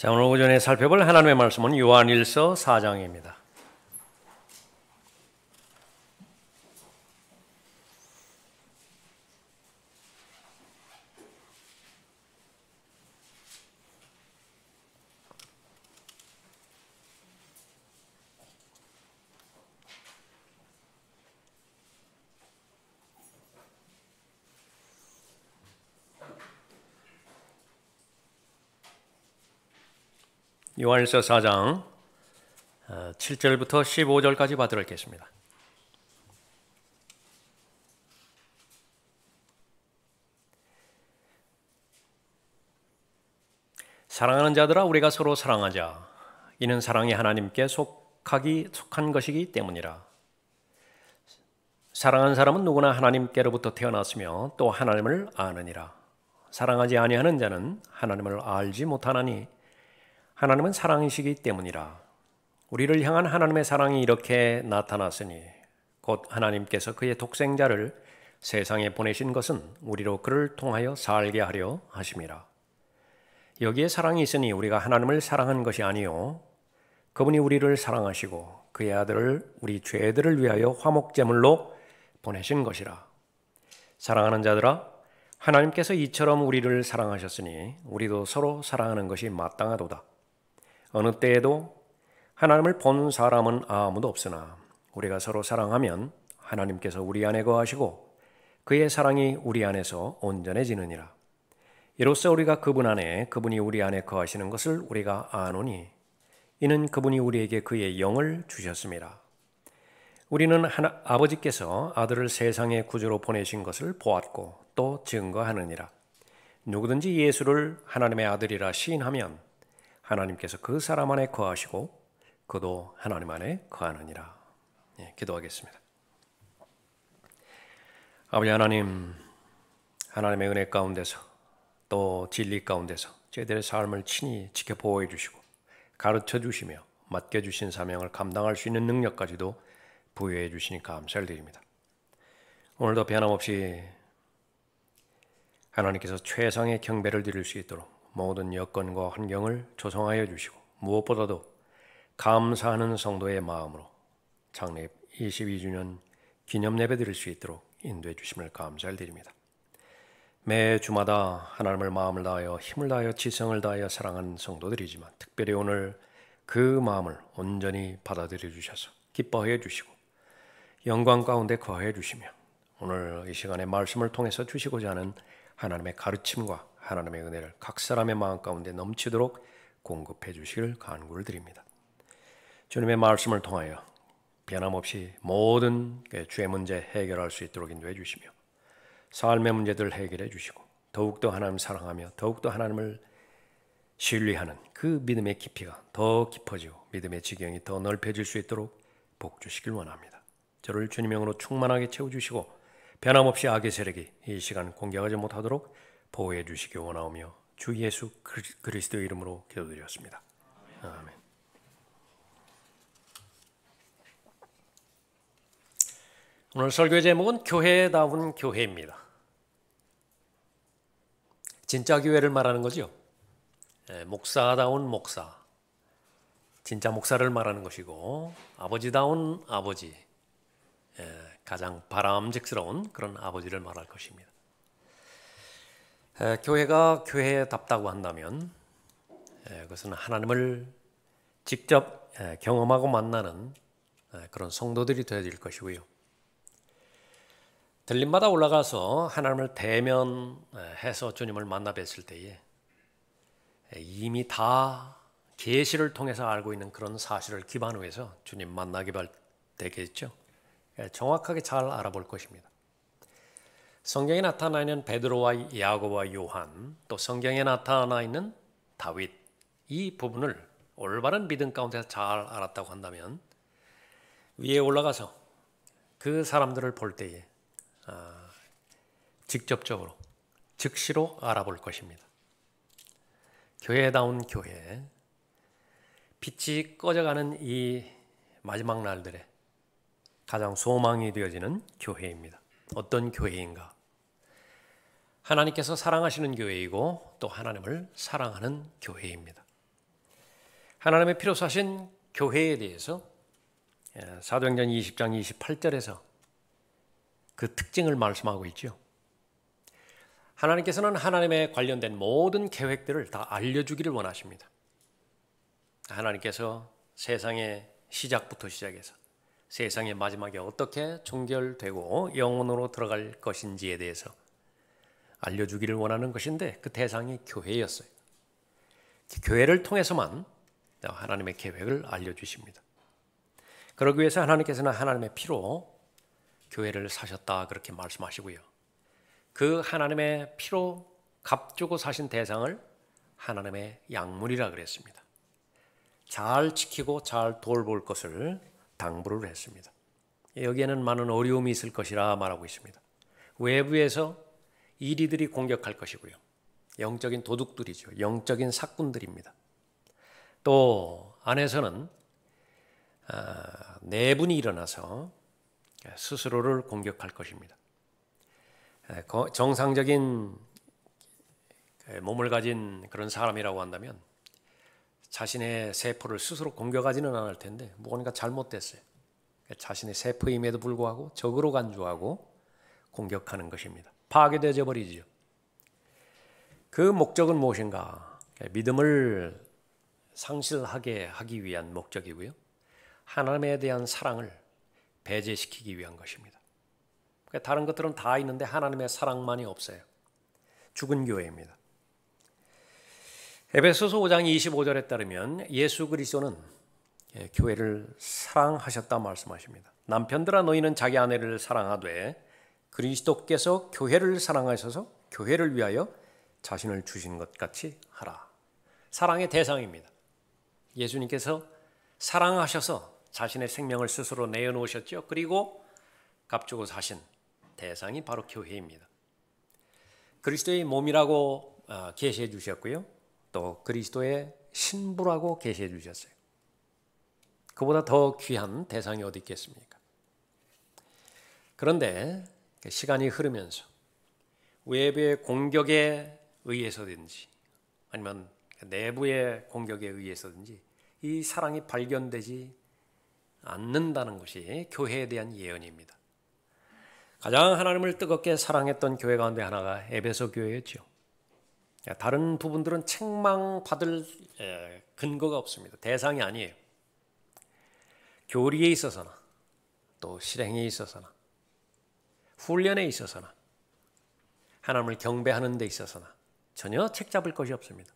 자, 오늘 오전에 살펴볼 하나님의 말씀은 요한일서 4장입니다. 요한일서 4장 7절부터 15절까지 받들어 읽겠습니다. 사랑하는 자들아, 우리가 서로 사랑하자. 이는 사랑이 하나님께 속한 것이기 때문이라. 사랑하는 사람은 누구나 하나님께로부터 태어났으며 또 하나님을 아느니라. 사랑하지 아니하는 자는 하나님을 알지 못하나니 하나님은 사랑이시기 때문이라. 우리를 향한 하나님의 사랑이 이렇게 나타났으니 곧 하나님께서 그의 독생자를 세상에 보내신 것은 우리로 그를 통하여 살게 하려 하심이라. 여기에 사랑이 있으니 우리가 하나님을 사랑한 것이 아니요 그분이 우리를 사랑하시고 그의 아들을 우리 죄들을 위하여 화목제물로 보내신 것이라. 사랑하는 자들아, 하나님께서 이처럼 우리를 사랑하셨으니 우리도 서로 사랑하는 것이 마땅하도다. 어느 때에도 하나님을 본 사람은 아무도 없으나 우리가 서로 사랑하면 하나님께서 우리 안에 거하시고 그의 사랑이 우리 안에서 온전해지느니라. 이로써 우리가 그분 안에 그분이 우리 안에 거하시는 것을 우리가 아노니 이는 그분이 우리에게 그의 영을 주셨음이라. 우리는 아버지께서 아들을 세상의 구주로 보내신 것을 보았고 또 증거하느니라. 누구든지 예수를 하나님의 아들이라 시인하면 하나님께서 그 사람 안에 거하시고 그도 하나님 안에 거하느니라. 기도하겠습니다. 아버지 하나님, 하나님의 은혜 가운데서 또 진리 가운데서 저희들의 삶을 친히 지켜 보호해 주시고 가르쳐 주시며 맡겨주신 사명을 감당할 수 있는 능력까지도 부여해 주시니 감사를 드립니다. 오늘도 변함없이 하나님께서 최상의 경배를 드릴 수 있도록 모든 여건과 환경을 조성하여 주시고 무엇보다도 감사하는 성도의 마음으로 창립 22주년 기념 예배 드릴 수 있도록 인도해 주심을 감사를 드립니다. 매 주마다 하나님을 마음을 다하여 힘을 다하여 지성을 다하여 사랑하는 성도들이지만 특별히 오늘 그 마음을 온전히 받아들여 주셔서 기뻐해 주시고 영광 가운데 거해 주시며 오늘 이 시간에 말씀을 통해서 주시고자 하는 하나님의 가르침과 하나님의 은혜를 각 사람의 마음 가운데 넘치도록 공급해 주시길 간구를 드립니다. 주님의 말씀을 통하여 변함없이 모든 죄 문제 해결할 수 있도록 인도해 주시며 삶의 문제들 해결해 주시고 더욱더 하나님을 사랑하며 더욱더 하나님을 신뢰하는 그 믿음의 깊이가 더 깊어지고 믿음의 지경이 더 넓혀질 수 있도록 복 주시길 원합니다. 저를 주님의 영으로 충만하게 채워주시고 변함없이 악의 세력이 이 시간 공격하지 못하도록 보호해 주시기 원하오며 주 예수 그리스도의 이름으로 기도드렸습니다. 아멘. 오늘 설교의 제목은 교회다운 교회입니다. 진짜 교회를 말하는 거죠. 목사다운 목사, 진짜 목사를 말하는 것이고 아버지다운 아버지, 가장 바람직스러운 그런 아버지를 말할 것입니다. 교회가 교회답다고 한다면 그것은 하나님을 직접 경험하고 만나는 그런 성도들이 되어야 될 것이고요. 들림마다 올라가서 하나님을 대면해서 주님을 만나 뵀을 때에 이미 다 계시를 통해서 알고 있는 그런 사실을 기반으로 해서 주님 만나게 되겠죠. 정확하게 잘 알아볼 것입니다. 성경에 나타나 있는 베드로와 야고보와 요한, 또 성경에 나타나 있는 다윗, 이 부분을 올바른 믿음 가운데서 잘 알았다고 한다면 위에 올라가서 그 사람들을 볼 때에 직접적으로 즉시로 알아볼 것입니다. 교회다운 교회, 빛이 꺼져가는 이 마지막 날들에 가장 소망이 되어지는 교회입니다. 어떤 교회인가? 하나님께서 사랑하시는 교회이고 또 하나님을 사랑하는 교회입니다. 하나님의 피로 사신 교회에 대해서 사도행전 20장 28절에서 그 특징을 말씀하고 있죠. 하나님께서는 하나님의 관련된 모든 계획들을 다 알려주기를 원하십니다. 하나님께서 세상의 시작부터 시작해서 세상의 마지막에 어떻게 종결되고 영원으로 들어갈 것인지에 대해서 알려주기를 원하는 것인데 그 대상이 교회였어요. 교회를 통해서만 하나님의 계획을 알려주십니다. 그러기 위해서 하나님께서는 하나님의 피로 교회를 사셨다 그렇게 말씀하시고요. 그 하나님의 피로 값주고 사신 대상을 하나님의 양물이라 그랬습니다. 잘 지키고 잘 돌볼 것을 당부를 했습니다. 여기에는 많은 어려움이 있을 것이라 말하고 있습니다. 외부에서 이리들이 공격할 것이고요. 영적인 도둑들이죠. 영적인 사꾼들입니다. 또 안에서는 내분이 일어나서 스스로를 공격할 것입니다. 정상적인 몸을 가진 그런 사람이라고 한다면 자신의 세포를 스스로 공격하지는 않을 텐데 무언가 잘못됐어요. 자신의 세포임에도 불구하고 적으로 간주하고 공격하는 것입니다. 파괴되어 버리죠. 그 목적은 무엇인가? 믿음을 상실하게 하기 위한 목적이고요. 하나님에 대한 사랑을 배제시키기 위한 것입니다. 다른 것들은 다 있는데 하나님의 사랑만이 없어요. 죽은 교회입니다. 에베소서 5장 25절에 따르면 예수 그리스도는 교회를 사랑하셨다 말씀하십니다. 남편들아 너희는 자기 아내를 사랑하되 그리스도께서 교회를 사랑하셔서 교회를 위하여 자신을 주신 것 같이 하라. 사랑의 대상입니다. 예수님께서 사랑하셔서 자신의 생명을 스스로 내어놓으셨죠. 그리고 값주고 사신 대상이 바로 교회입니다. 그리스도의 몸이라고 계시해 주셨고요. 또 그리스도의 신부라고 계시해 주셨어요. 그보다 더 귀한 대상이 어디 있겠습니까? 그런데 시간이 흐르면서 외부의 공격에 의해서든지 아니면 내부의 공격에 의해서든지 이 사랑이 발견되지 않는다는 것이 교회에 대한 예언입니다. 가장 하나님을 뜨겁게 사랑했던 교회 가운데 하나가 에베소 교회였죠. 다른 부분들은 책망받을 근거가 없습니다. 대상이 아니에요. 교리에 있어서나 또 실행에 있어서나 훈련에 있어서나 하나님을 경배하는 데 있어서나 전혀 책잡을 것이 없습니다.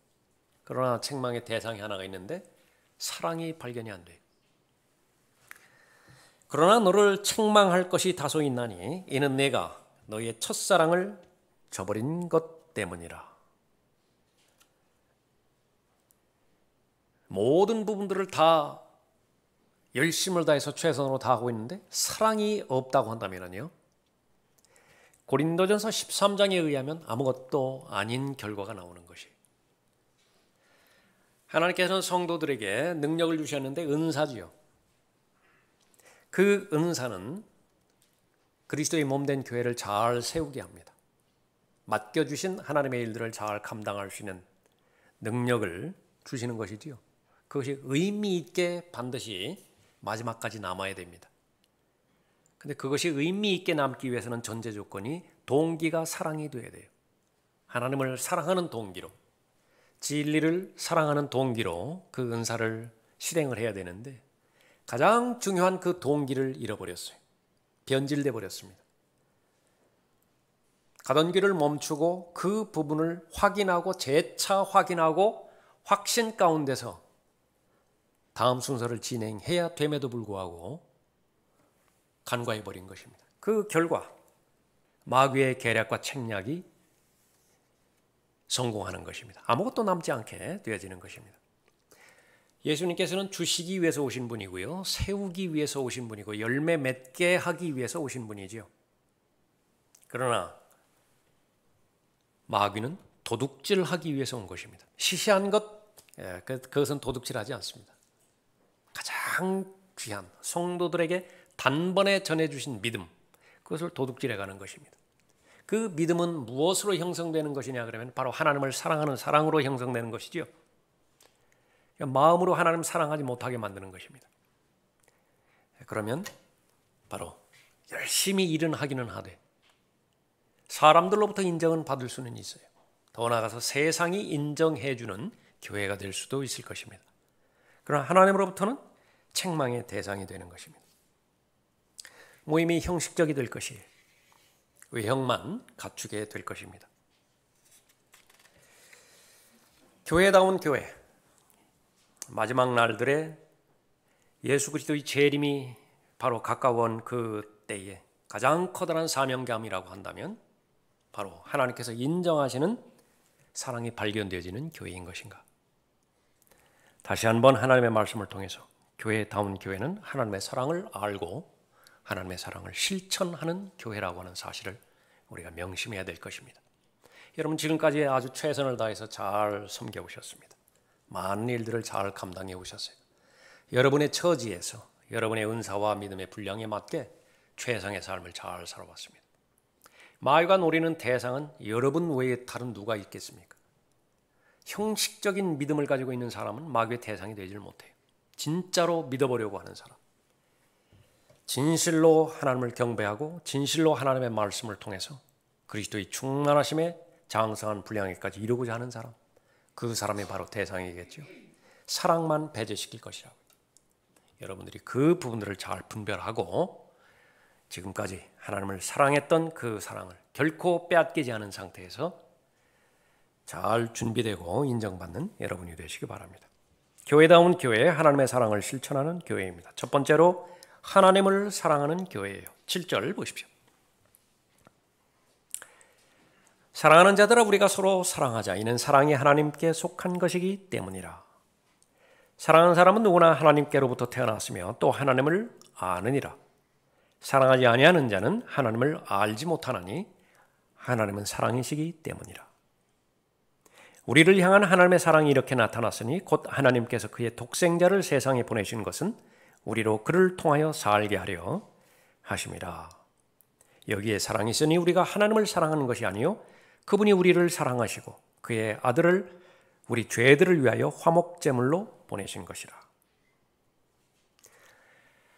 그러나 책망의 대상이 하나가 있는데 사랑이 발견이 안 돼요. 그러나 너를 책망할 것이 다소 있나니 이는 내가 너의 첫사랑을 저버린 것 때문이라. 모든 부분들을 다 열심을 다해서 최선으로 다 하고 있는데 사랑이 없다고 한다면요. 고린도전서 13장에 의하면 아무것도 아닌 결과가 나오는 것이에요. 하나님께서는 성도들에게 능력을 주셨는데 은사지요. 그 은사는 그리스도의 몸된 교회를 잘 세우게 합니다. 맡겨주신 하나님의 일들을 잘 감당할 수 있는 능력을 주시는 것이지요. 그것이 의미 있게 반드시 마지막까지 남아야 됩니다. 근데 그것이 의미 있게 남기 위해서는 전제 조건이 동기가 사랑이 돼야 돼요. 하나님을 사랑하는 동기로, 진리를 사랑하는 동기로 그 은사를 실행을 해야 되는데 가장 중요한 그 동기를 잃어버렸어요. 변질돼 버렸습니다. 가던 길을 멈추고 그 부분을 확인하고 재차 확인하고 확신 가운데서 다음 순서를 진행해야 됨에도 불구하고 간과해 버린 것입니다. 그 결과 마귀의 계략과 책략이 성공하는 것입니다. 아무것도 남지 않게 되어지는 것입니다. 예수님께서는 주시기 위해서 오신 분이고요. 세우기 위해서 오신 분이고 열매 맺게 하기 위해서 오신 분이죠. 그러나 마귀는 도둑질하기 위해서 온 것입니다. 시시한 것, 그것은 도둑질하지 않습니다. 가장 귀한 성도들에게 단번에 전해주신 믿음, 그것을 도둑질해가는 것입니다. 그 믿음은 무엇으로 형성되는 것이냐 그러면 바로 하나님을 사랑하는 사랑으로 형성되는 것이죠. 마음으로 하나님 사랑하지 못하게 만드는 것입니다. 그러면 바로 열심히 일은 하기는 하되 사람들로부터 인정은 받을 수는 있어요. 더 나아가서 세상이 인정해주는 교회가 될 수도 있을 것입니다. 그러나 하나님으로부터는 책망의 대상이 되는 것입니다. 모임이 형식적이 될 것이에요. 외형만 갖추게 될 것입니다. 교회다운 교회, 마지막 날들에 예수 그리스도의 재림이 바로 가까운 그 때에 가장 커다란 사명감이라고 한다면 바로 하나님께서 인정하시는 사랑이 발견되어지는 교회인 것인가? 다시 한번 하나님의 말씀을 통해서 교회다운 교회는 하나님의 사랑을 알고 하나님의 사랑을 실천하는 교회라고 하는 사실을 우리가 명심해야 될 것입니다. 여러분 지금까지 아주 최선을 다해서 잘 섬겨오셨습니다. 많은 일들을 잘 감당해 오셨어요. 여러분의 처지에서 여러분의 은사와 믿음의 분량에 맞게 최상의 삶을 잘 살아왔습니다. 마귀가 노리는 대상은 여러분 외에 다른 누가 있겠습니까? 형식적인 믿음을 가지고 있는 사람은 마귀의 대상이 되질 못해요. 진짜로 믿어보려고 하는 사람, 진실로 하나님을 경배하고 진실로 하나님의 말씀을 통해서 그리스도의 충만하심에 장성한 분량에까지 이루고자 하는 사람, 그 사람이 바로 대상이겠죠. 사랑만 배제시킬 것이라고. 여러분들이 그 부분들을 잘 분별하고 지금까지 하나님을 사랑했던 그 사랑을 결코 빼앗기지 않은 상태에서 잘 준비되고 인정받는 여러분이 되시기 바랍니다. 교회다운 교회, 하나님의 사랑을 실천하는 교회입니다. 첫 번째로 하나님을 사랑하는 교회예요. 7절 보십시오. 사랑하는 자들아 우리가 서로 사랑하자. 이는 사랑이 하나님께 속한 것이기 때문이라. 사랑하는 사람은 누구나 하나님께로부터 태어났으며 또 하나님을 아느니라. 사랑하지 아니하는 자는 하나님을 알지 못하나니 하나님은 사랑이시기 때문이라. 우리를 향한 하나님의 사랑이 이렇게 나타났으니 곧 하나님께서 그의 독생자를 세상에 보내신 것은 우리로 그를 통하여 살게 하려 하심이라. 여기에 사랑이 있으니 우리가 하나님을 사랑하는 것이 아니요 그분이 우리를 사랑하시고 그의 아들을 우리 죄들을 위하여 화목제물로 보내신 것이라.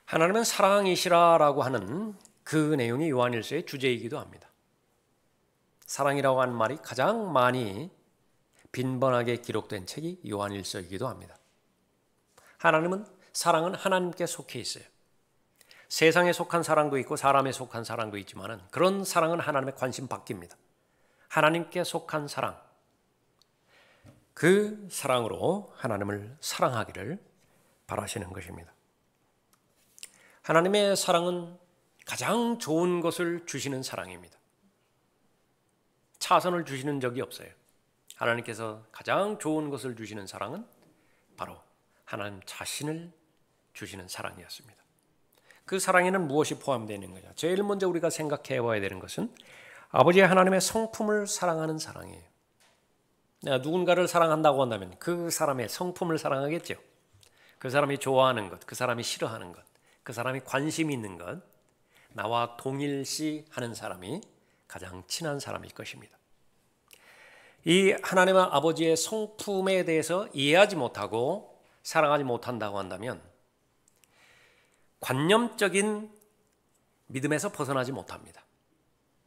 하나님은 사랑이시라라고 하는 그 내용이 요한일서의 주제이기도 합니다. 사랑이라고 하는 말이 가장 많이 빈번하게 기록된 책이 요한일서이기도 합니다. 사랑은 하나님께 속해 있어요. 세상에 속한 사랑도 있고 사람에 속한 사랑도 있지만 그런 사랑은 하나님의 관심 밖입니다. 하나님께 속한 사랑, 그 사랑으로 하나님을 사랑하기를 바라시는 것입니다. 하나님의 사랑은 가장 좋은 것을 주시는 사랑입니다. 차선을 주시는 적이 없어요. 하나님께서 가장 좋은 것을 주시는 사랑은 바로 하나님 자신을 주시는 사랑이었습니다. 그 사랑에는 무엇이 포함되어 있는 거냐? 제일 먼저 우리가 생각해 봐야 되는 것은 아버지의 하나님의 성품을 사랑하는 사랑이에요. 내가 누군가를 사랑한다고 한다면 그 사람의 성품을 사랑하겠죠. 그 사람이 좋아하는 것, 그 사람이 싫어하는 것, 그 사람이 관심 있는 것, 나와 동일시하는 사람이 가장 친한 사람일 것입니다. 이 하나님의 아버지의 성품에 대해서 이해하지 못하고 사랑하지 못한다고 한다면 관념적인 믿음에서 벗어나지 못합니다.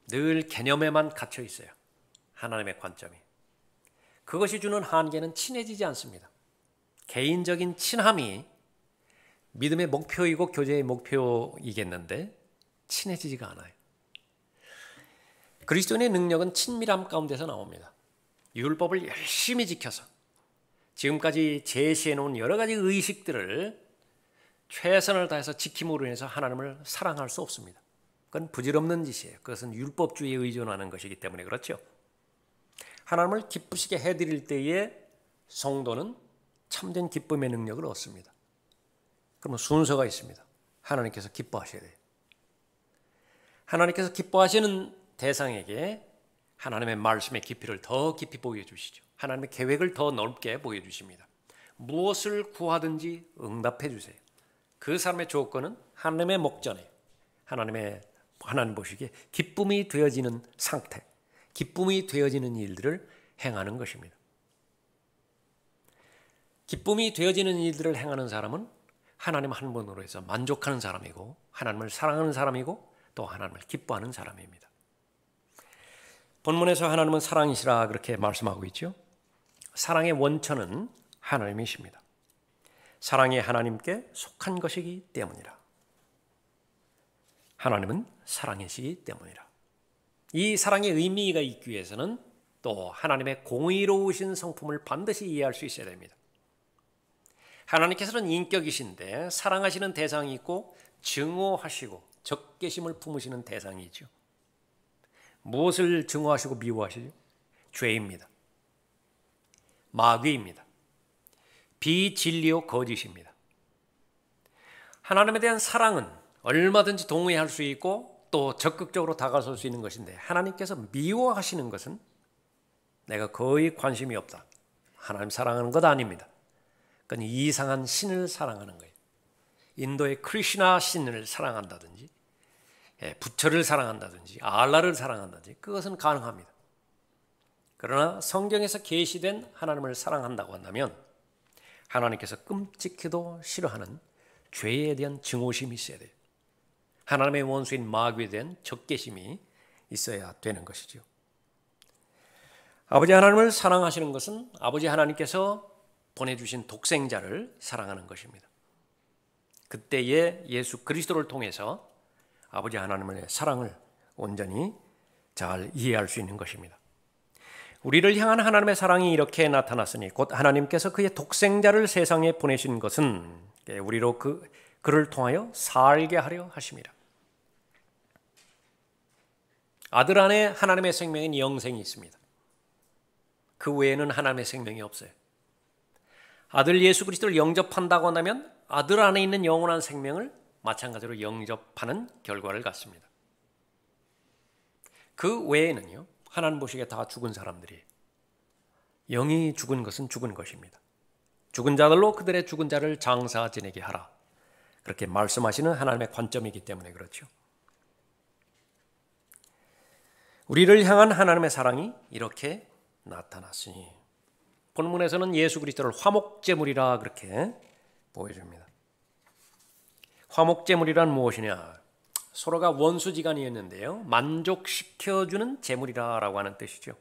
늘 개념에만 갇혀 있어요. 하나님의 관점이. 그것이 주는 한계는 친해지지 않습니다. 개인적인 친함이 믿음의 목표이고 교제의 목표이겠는데 친해지지가 않아요. 그리스도인의 능력은 친밀함 가운데서 나옵니다. 율법을 열심히 지켜서 지금까지 제시해 놓은 여러 가지 의식들을 최선을 다해서 지킴으로 인해서 하나님을 사랑할 수 없습니다. 그건 부질없는 짓이에요. 그것은 율법주의에 의존하는 것이기 때문에 그렇죠. 하나님을 기쁘시게 해드릴 때에 성도는 참된 기쁨의 능력을 얻습니다. 그러면 순서가 있습니다. 하나님께서 기뻐하셔야 돼요. 하나님께서 기뻐하시는 대상에게 하나님의 말씀의 깊이를 더 깊이 보여주시죠. 하나님의 계획을 더 넓게 보여주십니다. 무엇을 구하든지 응답해 주세요. 그 사람의 조건은 하나님의 목전에 하나님 보시기에 기쁨이 되어지는 상태, 기쁨이 되어지는 일들을 행하는 것입니다. 기쁨이 되어지는 일들을 행하는 사람은 하나님 한 분으로 해서 만족하는 사람이고 하나님을 사랑하는 사람이고 또 하나님을 기뻐하는 사람입니다. 본문에서 하나님은 사랑이시라 그렇게 말씀하고 있죠. 사랑의 원천은 하나님이십니다. 사랑이 하나님께 속한 것이기 때문이라. 하나님은 사랑이시기 때문이라. 이 사랑의 의미가 있기 위해서는 또 하나님의 공의로우신 성품을 반드시 이해할 수 있어야 됩니다. 하나님께서는 인격이신데 사랑하시는 대상이 있고 증오하시고 적개심을 품으시는 대상이 있죠. 무엇을 증오하시고 미워하시죠? 죄입니다. 마귀입니다. 비진리요 거짓입니다. 하나님에 대한 사랑은 얼마든지 동의할 수 있고 또 적극적으로 다가설 수 있는 것인데 하나님께서 미워하시는 것은 내가 거의 관심이 없다. 하나님 사랑하는 것 아닙니다. 그건 이상한 신을 사랑하는 거예요. 인도의 크리슈나 신을 사랑한다든지 부처를 사랑한다든지 알라를 사랑한다든지 그것은 가능합니다. 그러나 성경에서 계시된 하나님을 사랑한다고 한다면 하나님께서 끔찍히도 싫어하는 죄에 대한 증오심이 있어야 돼요. 하나님의 원수인 마귀에 대한 적개심이 있어야 되는 것이죠. 아버지 하나님을 사랑하시는 것은 아버지 하나님께서 보내주신 독생자를 사랑하는 것입니다. 그때에 예수 그리스도를 통해서 아버지 하나님의 사랑을 온전히 잘 이해할 수 있는 것입니다. 우리를 향한 하나님의 사랑이 이렇게 나타났으니 곧 하나님께서 그의 독생자를 세상에 보내신 것은 우리로 그를 통하여 살게 하려 하심이라. 아들 안에 하나님의 생명인 영생이 있습니다. 그 외에는 하나님의 생명이 없어요. 아들 예수 그리스도를 영접한다고 한다면 아들 안에 있는 영원한 생명을 마찬가지로 영접하는 결과를 갖습니다. 그 외에는요, 하나님 보시기에 다 죽은 사람들이 영이 죽은 것은 죽은 것입니다. 죽은 자들로 그들의 죽은 자를 장사 지내게 하라. 그렇게 말씀하시는 하나님의 관점이기 때문에 그렇죠. 우리를 향한 하나님의 사랑이 이렇게 나타났으니 본문에서는 예수 그리스도를 화목제물이라 그렇게 보여줍니다. 화목제물이란 무엇이냐? 서로가 원수지간이었는데요. 만족시켜주는 제물이라고 하는 뜻이죠.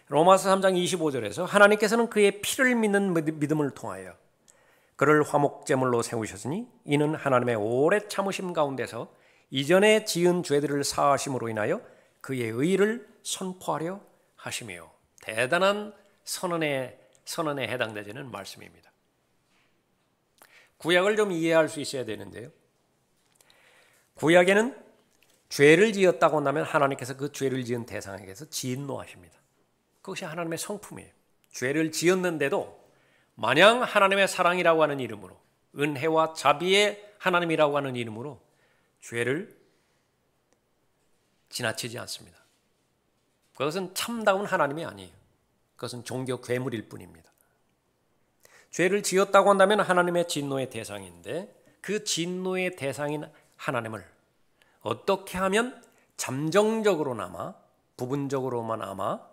로마서 3장 25절에서 하나님께서는 그의 피를 믿는 믿음을 통하여 그를 화목제물로 세우셨으니 이는 하나님의 오래 참으심 가운데서 이전에 지은 죄들을 사하심으로 인하여 그의 의를 선포하려 하심이요. 대단한 선언에 해당되는 말씀입니다. 구약을 좀 이해할 수 있어야 되는데요. 구약에는 죄를 지었다고 한다면 하나님께서 그 죄를 지은 대상에게서 진노하십니다. 그것이 하나님의 성품이에요. 죄를 지었는데도 마냥 하나님의 사랑이라고 하는 이름으로 은혜와 자비의 하나님이라고 하는 이름으로 죄를 지나치지 않습니다. 그것은 참다운 하나님이 아니에요. 그것은 종교 괴물일 뿐입니다. 죄를 지었다고 한다면 하나님의 진노의 대상인데 그 진노의 대상인 하나님을 어떻게 하면 잠정적으로나마 부분적으로만아마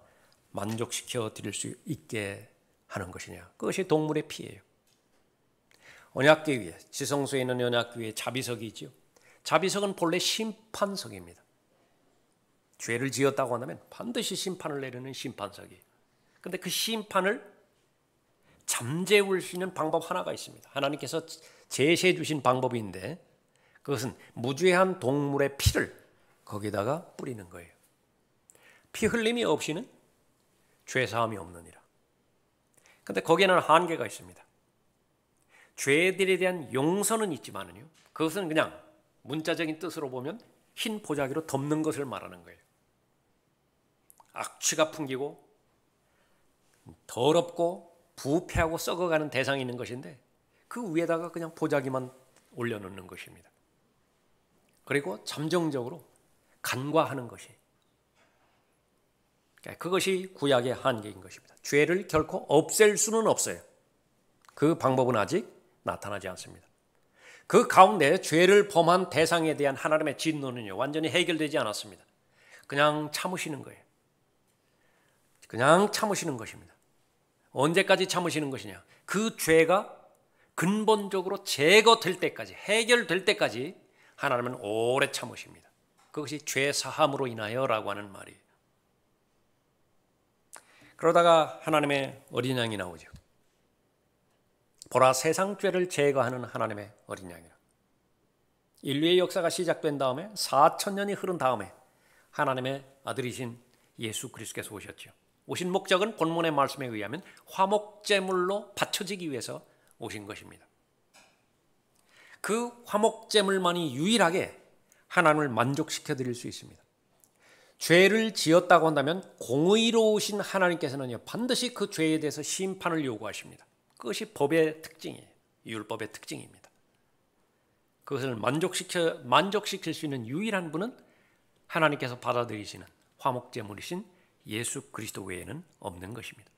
만족시켜 드릴 수 있게 하는 것이냐. 그것이 동물의 피예요. 언약궤 위에 지성소에 있는 언약궤 위에 자비석이 있죠. 자비석은 본래 심판석입니다. 죄를 지었다고 한다면 반드시 심판을 내리는 심판석이에요. 그런데 그 심판을 잠재울 수 있는 방법 하나가 있습니다. 하나님께서 제시해 주신 방법인데 그것은 무죄한 동물의 피를 거기다가 뿌리는 거예요. 피 흘림이 없이는 죄사함이 없느니라. 그런데 거기에는 한계가 있습니다. 죄들에 대한 용서는 있지만요, 그것은 그냥 문자적인 뜻으로 보면 흰 보자기로 덮는 것을 말하는 거예요. 악취가 풍기고 더럽고 부패하고 썩어가는 대상이 있는 것인데 그 위에다가 그냥 보자기만 올려놓는 것입니다. 그리고 잠정적으로 간과하는 것이, 그것이 구약의 한계인 것입니다. 죄를 결코 없앨 수는 없어요. 그 방법은 아직 나타나지 않습니다. 그 가운데 죄를 범한 대상에 대한 하나님의 진노는요, 완전히 해결되지 않았습니다. 그냥 참으시는 거예요. 그냥 참으시는 것입니다. 언제까지 참으시는 것이냐? 그 죄가 근본적으로 제거될 때까지, 해결될 때까지 하나님은 오래 참으십니다. 그것이 죄 사함으로 인하여라고 하는 말이에요. 그러다가 하나님의 어린 양이 나오죠. 보라, 세상 죄를 제거하는 하나님의 어린 양이라. 인류의 역사가 시작된 다음에 4,000년이 흐른 다음에 하나님의 아들이신 예수 그리스도께서 오셨죠. 오신 목적은 본문의 말씀에 의하면 화목제물로 바쳐지기 위해서 오신 것입니다. 그 화목제물만이 유일하게 하나님을 만족시켜 드릴 수 있습니다. 죄를 지었다고 한다면 공의로우신 하나님께서는 반드시 그 죄에 대해서 심판을 요구하십니다. 그것이 법의 특징이에요. 율법의 특징입니다. 그것을 만족시킬 수 있는 유일한 분은 하나님께서 받아들이시는 화목제물이신 예수 그리스도 외에는 없는 것입니다.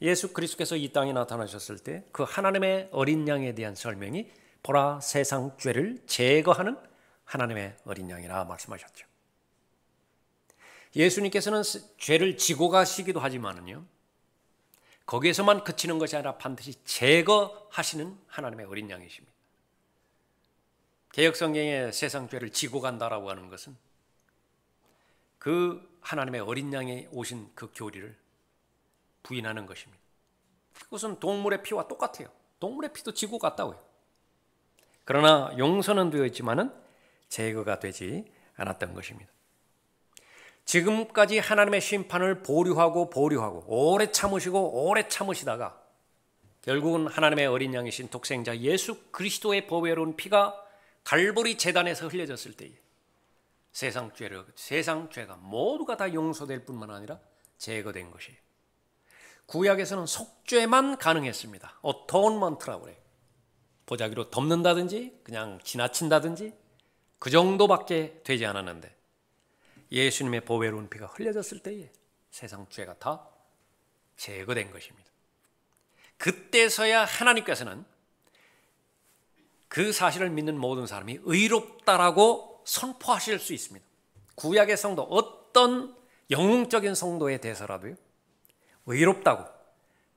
예수 그리스도께서 이 땅에 나타나셨을 때 그 하나님의 어린 양에 대한 설명이 보라, 세상 죄를 제거하는 하나님의 어린 양이라 말씀하셨죠. 예수님께서는 죄를 지고 가시기도 하지만은요, 거기에서만 그치는 것이 아니라 반드시 제거하시는 하나님의 어린 양이십니다. 개역성경에 세상 죄를 지고 간다라고 하는 것은 그 하나님의 어린 양이 오신 그 교리를 부인하는 것입니다. 그것은 동물의 피와 똑같아요. 동물의 피도 지고 갔다고요. 그러나 용서는 되어 있지만은 제거가 되지 않았던 것입니다. 지금까지 하나님의 심판을 보류하고 오래 참으시다가 결국은 하나님의 어린 양이신 독생자 예수 그리스도의 보배로운 피가 갈보리 제단에서 흘려졌을 때에 세상 죄가 모두가 다 용서될 뿐만 아니라 제거된 것이에요. 구약에서는 속죄만 가능했습니다. 어토먼트라고 그래요. 보자기로 덮는다든지 그냥 지나친다든지 그 정도밖에 되지 않았는데 예수님의 보배로운 피가 흘려졌을 때에 세상 죄가 다 제거된 것입니다. 그때서야 하나님께서는 그 사실을 믿는 모든 사람이 의롭다라고 선포하실 수 있습니다. 구약의 성도, 어떤 영웅적인 성도에 대해서라도요, 의롭다고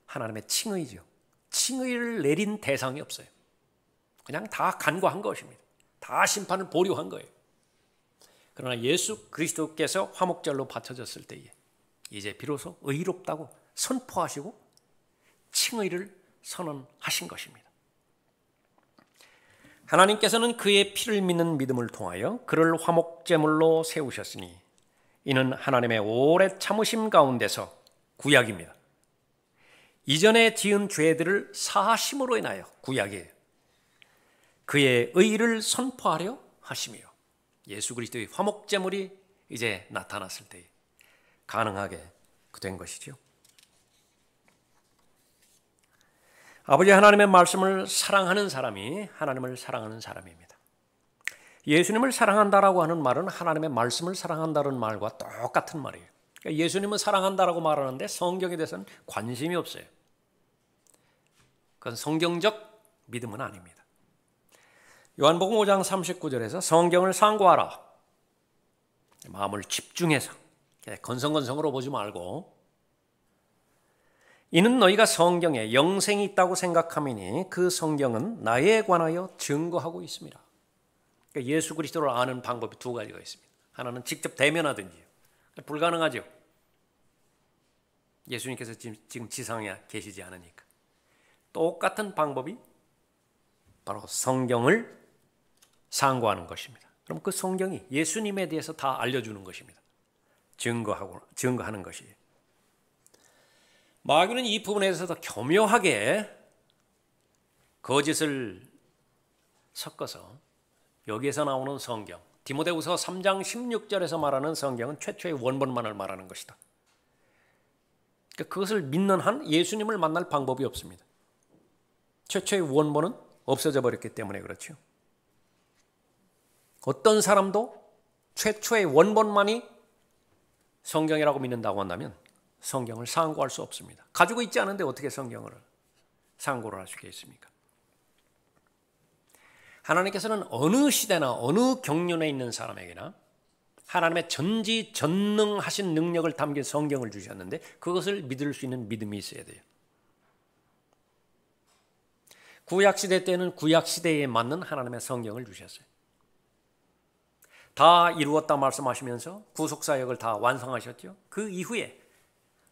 하나님의 칭의죠. 칭의를 내린 대상이 없어요. 그냥 다 간과한 것입니다. 다 심판을 보류한 거예요. 그러나 예수 그리스도께서 화목제로 바쳐졌을 때에 이제 비로소 의롭다고 선포하시고 칭의를 선언하신 것입니다. 하나님께서는 그의 피를 믿는 믿음을 통하여 그를 화목제물로 세우셨으니 이는 하나님의 오래 참으심 가운데서 구약입니다. 이전에 지은 죄들을 사하심으로 인하여 구약이에요. 그의 의를 선포하려 하시며 예수 그리스도의 화목제물이 이제 나타났을 때 가능하게 된 것이죠. 아버지 하나님의 말씀을 사랑하는 사람이 하나님을 사랑하는 사람입니다. 예수님을 사랑한다라고 하는 말은 하나님의 말씀을 사랑한다는 말과 똑같은 말이에요. 그러니까 예수님은 사랑한다라고 말하는데 성경에 대해서는 관심이 없어요. 그건 성경적 믿음은 아닙니다. 요한복음 5장 39절에서 성경을 상고하라. 마음을 집중해서 건성건성으로 보지 말고 이는 너희가 성경에 영생이 있다고 생각함이니 그 성경은 나에 관하여 증거하고 있습니다. 그러니까 예수 그리스도를 아는 방법이 두 가지가 있습니다. 하나는 직접 대면하든지 불가능하죠. 예수님께서 지금 지상에 계시지 않으니까. 똑같은 방법이 바로 성경을 상고하는 것입니다. 그럼 그 성경이 예수님에 대해서 다 알려주는 것입니다. 증거하는 것이에요. 마귀는 이 부분에 대해서 더 교묘하게 거짓을 섞어서 여기에서 나오는 성경, 디모데후서 3장 16절에서 말하는 성경은 최초의 원본만을 말하는 것이다. 그러니까 그것을 믿는 한 예수님을 만날 방법이 없습니다. 최초의 원본은 없어져 버렸기 때문에 그렇죠. 어떤 사람도 최초의 원본만이 성경이라고 믿는다고 한다면 성경을 상고할 수 없습니다. 가지고 있지 않은데 어떻게 성경을 상고를 할 수 있겠습니까? 하나님께서는 어느 시대나 어느 경륜에 있는 사람에게나 하나님의 전지전능하신 능력을 담긴 성경을 주셨는데 그것을 믿을 수 있는 믿음이 있어야 돼요. 구약시대 때는 구약시대에 맞는 하나님의 성경을 주셨어요. 다 이루었다 말씀하시면서 구속사역을 다 완성하셨죠. 그 이후에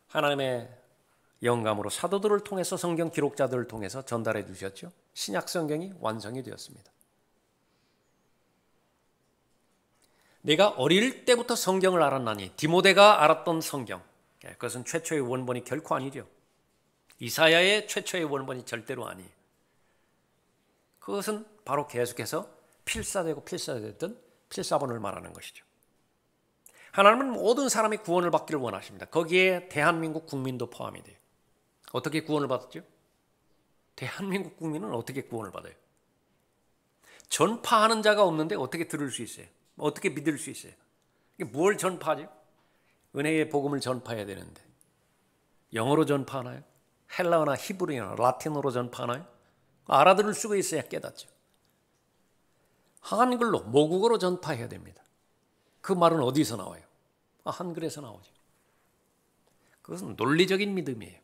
하나님의 영감으로 사도들을 통해서 성경 기록자들을 통해서 전달해 주셨죠. 신약 성경이 완성이 되었습니다. 내가 어릴 때부터 성경을 알았나니 디모데가 알았던 성경, 그것은 최초의 원본이 결코 아니죠. 이사야의 최초의 원본이 절대로 아니에요. 그것은 바로 계속해서 필사되고 필사됐던 필사본을 말하는 것이죠. 하나님은 모든 사람이 구원을 받기를 원하십니다. 거기에 대한민국 국민도 포함이 돼요. 어떻게 구원을 받았죠? 대한민국 국민은 어떻게 구원을 받아요? 전파하는 자가 없는데 어떻게 들을 수 있어요? 어떻게 믿을 수 있어요? 이게 뭘 전파하죠? 은혜의 복음을 전파해야 되는데 영어로 전파하나요? 헬라어나 히브리어나 라틴어로 전파하나요? 알아들을 수가 있어야 깨닫죠. 한글로 모국어로 전파해야 됩니다. 그 말은 어디서 나와요? 한글에서 나오죠. 그것은 논리적인 믿음이에요.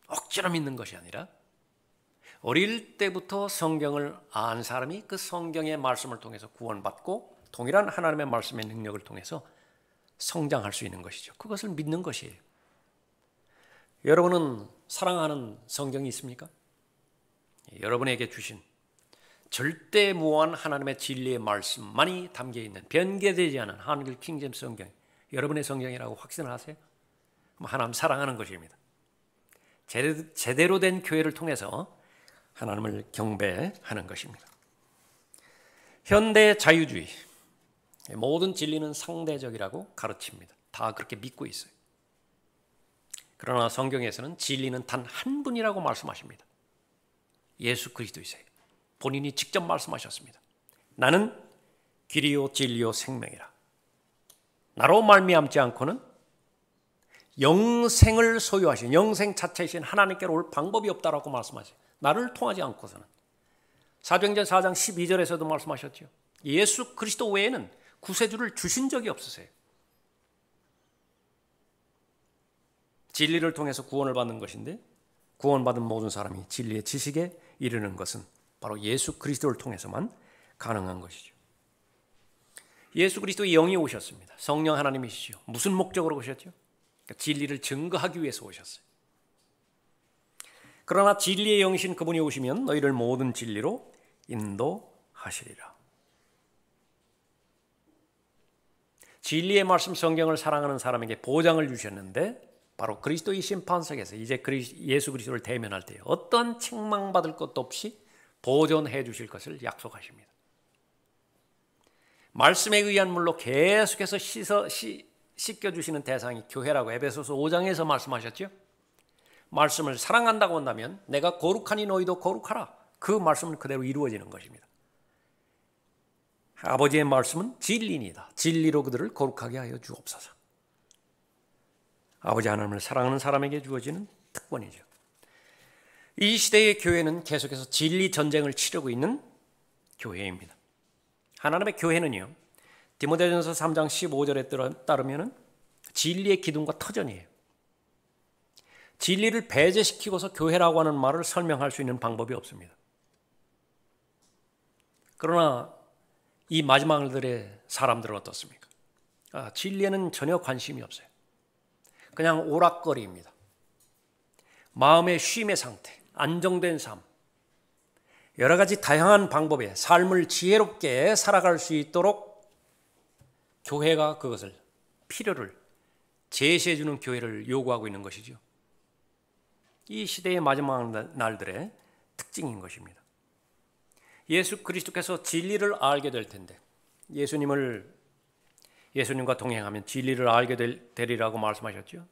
억지로 믿는 것이 아니라 어릴 때부터 성경을 안 사람이 그 성경의 말씀을 통해서 구원받고 동일한 하나님의 말씀의 능력을 통해서 성장할 수 있는 것이죠. 그것을 믿는 것이에요. 여러분은 사랑하는 성경이 있습니까? 여러분에게 주신 절대무한 하나님의 진리의 말씀만이 담겨있는 변개되지 않은 한글 킹제임스 성경, 여러분의 성경이라고 확신을 하세요? 하나님 사랑하는 것입니다. 제대로 된 교회를 통해서 하나님을 경배하는 것입니다. 현대 자유주의, 모든 진리는 상대적이라고 가르칩니다. 다 그렇게 믿고 있어요. 그러나 성경에서는 진리는 단 한 분이라고 말씀하십니다. 예수 그리스도이세요. 본인이 직접 말씀하셨습니다. 나는 길이요 진리요 생명이라. 나로 말미암지 않고는 영생을 소유하신 영생 자체이신 하나님께로 올 방법이 없다라고 말씀하세요. 나를 통하지 않고서는. 사도행전 4장 12절에서도 말씀하셨죠. 예수 그리스도 외에는 구세주를 주신 적이 없으세요. 진리를 통해서 구원을 받는 것인데 구원받은 모든 사람이 진리의 지식에 이르는 것은 바로 예수 그리스도를 통해서만 가능한 것이죠. 예수 그리스도의 영이 오셨습니다. 성령 하나님이시죠. 무슨 목적으로 오셨죠? 그러니까 진리를 증거하기 위해서 오셨어요. 그러나 진리의 영이신 그분이 오시면 너희를 모든 진리로 인도하시리라. 진리의 말씀 성경을 사랑하는 사람에게 보장을 주셨는데 바로 그리스도의 심판석에서 이제 예수 그리스도를 대면할 때 어떤 책망받을 것도 없이 보존해 주실 것을 약속하십니다. 말씀에 의한 물로 계속해서 씻겨주시는 대상이 교회라고 에베소서 5장에서 말씀하셨죠. 말씀을 사랑한다고 한다면 내가 거룩하니 너희도 거룩하라. 그 말씀은 그대로 이루어지는 것입니다. 아버지의 말씀은 진리입니다. 진리로 그들을 거룩하게 하여 주옵소서. 아버지 하나님을 사랑하는 사람에게 주어지는 특권이죠. 이 시대의 교회는 계속해서 진리 전쟁을 치르고 있는 교회입니다. 하나님의 교회는요, 디모데전서 3장 15절에 따르면 진리의 기둥과 터전이에요. 진리를 배제시키고서 교회라고 하는 말을 설명할 수 있는 방법이 없습니다. 그러나 이 마지막들의 사람들은 어떻습니까? 진리에는 전혀 관심이 없어요. 그냥 오락거리입니다. 마음의 쉼의 상태, 안정된 삶, 여러 가지 다양한 방법의 삶을 지혜롭게 살아갈 수 있도록 교회가 그것을, 필요를 제시해 주는 교회를 요구하고 있는 것이죠. 이 시대의 마지막 날들의 특징인 것입니다. 예수 그리스도께서 진리를 알게 될 텐데 예수님과 동행하면 진리를 알게 되리라고 말씀하셨죠.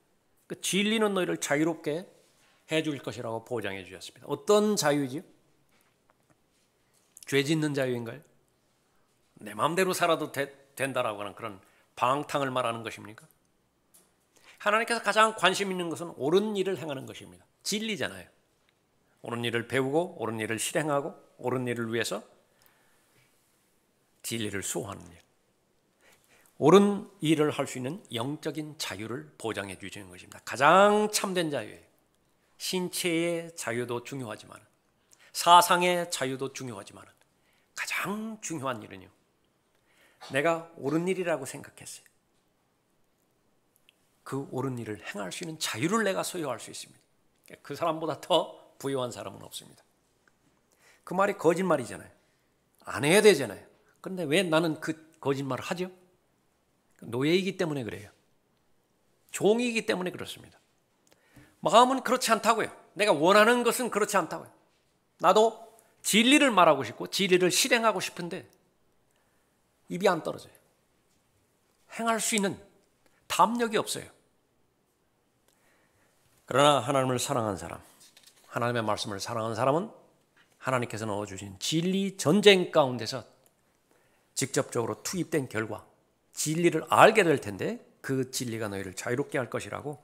그 진리는 너희를 자유롭게 해줄 것이라고 보장해 주셨습니다. 어떤 자유지요? 죄 짓는 자유인가요? 내 마음대로 살아도 된다라고 하는 그런 방탕을 말하는 것입니까? 하나님께서 가장 관심 있는 것은 옳은 일을 행하는 것입니다. 진리잖아요. 옳은 일을 배우고 옳은 일을 실행하고 옳은 일을 위해서 진리를 수호하는 일. 옳은 일을 할 수 있는 영적인 자유를 보장해 주시는 것입니다. 가장 참된 자유예요. 신체의 자유도 중요하지만 사상의 자유도 중요하지만 가장 중요한 일은요, 내가 옳은 일이라고 생각했어요. 그 옳은 일을 행할 수 있는 자유를 내가 소유할 수 있습니다. 그 사람보다 더 부유한 사람은 없습니다. 그 말이 거짓말이잖아요. 안 해야 되잖아요. 그런데 왜 나는 그 거짓말을 하죠? 노예이기 때문에 그래요. 종이기 때문에 그렇습니다. 마음은 그렇지 않다고요. 내가 원하는 것은 그렇지 않다고요. 나도 진리를 말하고 싶고 진리를 실행하고 싶은데 입이 안 떨어져요. 행할 수 있는 담력이 없어요. 그러나 하나님을 사랑한 사람, 하나님의 말씀을 사랑한 사람은 하나님께서 넣어주신 진리 전쟁 가운데서 직접적으로 투입된 결과 진리를 알게 될 텐데 그 진리가 너희를 자유롭게 할 것이라고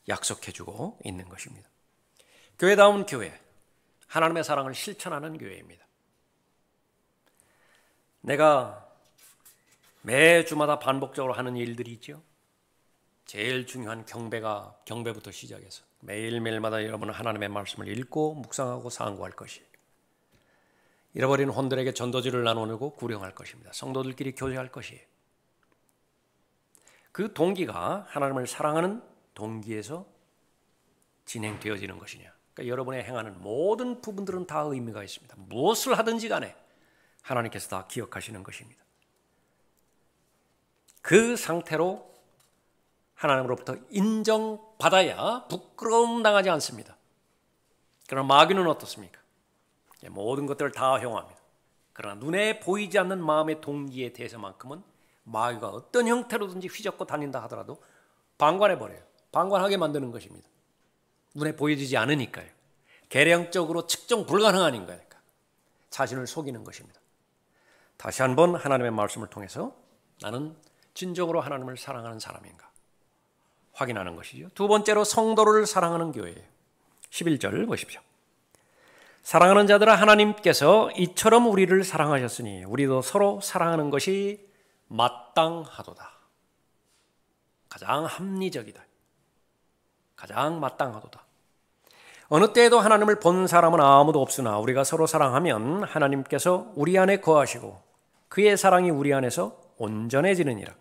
약속해주고 있는 것입니다. 교회다운 교회, 하나님의 사랑을 실천하는 교회입니다. 내가 매주마다 반복적으로 하는 일들이 있죠. 제일 중요한 경배부터 시작해서 매일매일마다 여러분은 하나님의 말씀을 읽고 묵상하고 상고할 것이에요. 잃어버린 혼들에게 전도지를 나누고 구령할 것입니다. 성도들끼리 교제할 것이에요. 그 동기가 하나님을 사랑하는 동기에서 진행되어지는 것이냐. 그러니까 여러분의 행하는 모든 부분들은 다 의미가 있습니다. 무엇을 하든지 간에 하나님께서 다 기억하시는 것입니다. 그 상태로 하나님으로부터 인정받아야 부끄러움 당하지 않습니다. 그러나 마귀는 어떻습니까? 모든 것들을 다 허용합니다. 그러나 눈에 보이지 않는 마음의 동기에 대해서만큼은 마귀가 어떤 형태로든지 휘젓고 다닌다 하더라도 방관해버려요. 방관하게 만드는 것입니다. 눈에 보여지지 않으니까요. 계량적으로 측정 불가능한 거니까 자신을 속이는 것입니다. 다시 한번 하나님의 말씀을 통해서 나는 진정으로 하나님을 사랑하는 사람인가 확인하는 것이죠. 두 번째로 성도를 사랑하는 교회예요. 11절 보십시오. 사랑하는 자들아, 하나님께서 이처럼 우리를 사랑하셨으니 우리도 서로 사랑하는 것이 마땅하도다. 가장 합리적이다. 가장 마땅하도다. 어느 때에도 하나님을 본 사람은 아무도 없으나 우리가 서로 사랑하면 하나님께서 우리 안에 거하시고 그의 사랑이 우리 안에서 온전해지느니라.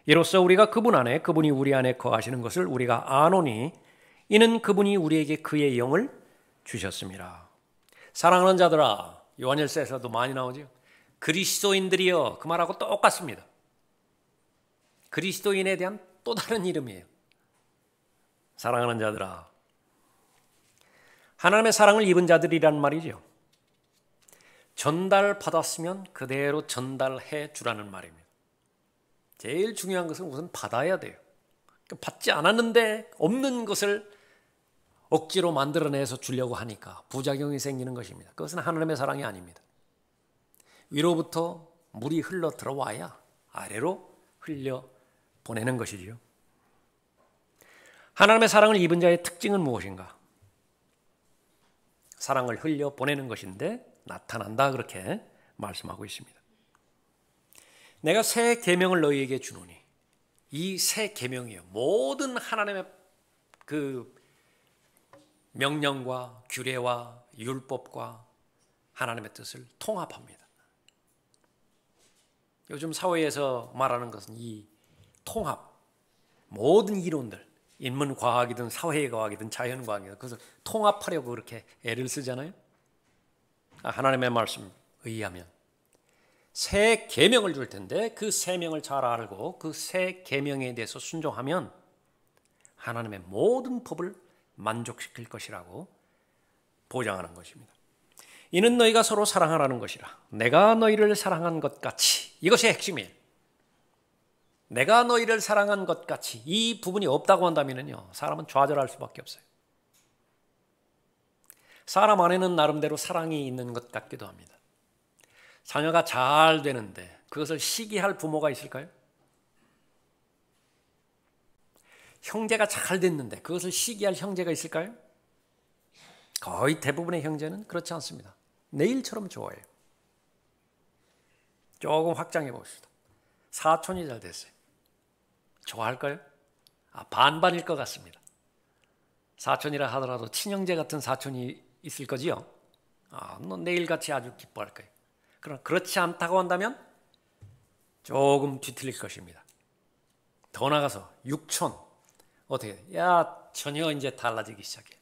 이로써 우리가 그분 안에 그분이 우리 안에 거하시는 것을 우리가 아노니 이는 그분이 우리에게 그의 영을 주셨습니다. 사랑하는 자들아, 요한일서에서도 많이 나오죠. 그리스도인들이여, 그 말하고 똑같습니다. 그리스도인에 대한 또 다른 이름이에요. 사랑하는 자들아, 하나님의 사랑을 입은 자들이란 말이죠. 전달받았으면 그대로 전달해 주라는 말입니다. 제일 중요한 것은 우선 받아야 돼요. 받지 않았는데 없는 것을 억지로 만들어내서 주려고 하니까 부작용이 생기는 것입니다. 그것은 하나님의 사랑이 아닙니다. 위로부터 물이 흘러 들어와야 아래로 흘려 보내는 것이지요. 하나님의 사랑을 입은 자의 특징은 무엇인가? 사랑을 흘려 보내는 것인데 나타난다, 그렇게 말씀하고 있습니다. 내가 새 계명을 너희에게 주노니, 이 새 계명이요, 모든 하나님의 그 명령과 규례와 율법과 하나님의 뜻을 통합합니다. 요즘 사회에서 말하는 것은 이 통합, 모든 이론들, 인문과학이든 사회과학이든 자연과학이든 그것을 통합하려고 그렇게 애를 쓰잖아요. 하나님의 말씀 의하면 새 계명을 줄 텐데 그 새 명을 잘 알고 그 새 계명에 대해서 순종하면 하나님의 모든 법을 만족시킬 것이라고 보장하는 것입니다. 이는 너희가 서로 사랑하라는 것이라. 내가 너희를 사랑한 것 같이, 이것이 핵심이에요. 내가 너희를 사랑한 것 같이, 이 부분이 없다고 한다면요, 사람은 좌절할 수밖에 없어요. 사람 안에는 나름대로 사랑이 있는 것 같기도 합니다. 자녀가 잘 되는데 그것을 시기할 부모가 있을까요? 형제가 잘 됐는데 그것을 시기할 형제가 있을까요? 거의 대부분의 형제는 그렇지 않습니다. 내일처럼 좋아해요. 조금 확장해 봅시다. 사촌이 잘 됐어요. 좋아할까요? 반반일 것 같습니다. 사촌이라 하더라도 친형제 같은 사촌이 있을 거지요. 너 내일같이 아주 기뻐할 거예요. 그러나 그렇지 않다고 한다면 조금 뒤틀릴 것입니다. 더 나가서 육촌 어떻게? 전혀 이제 달라지기 시작해.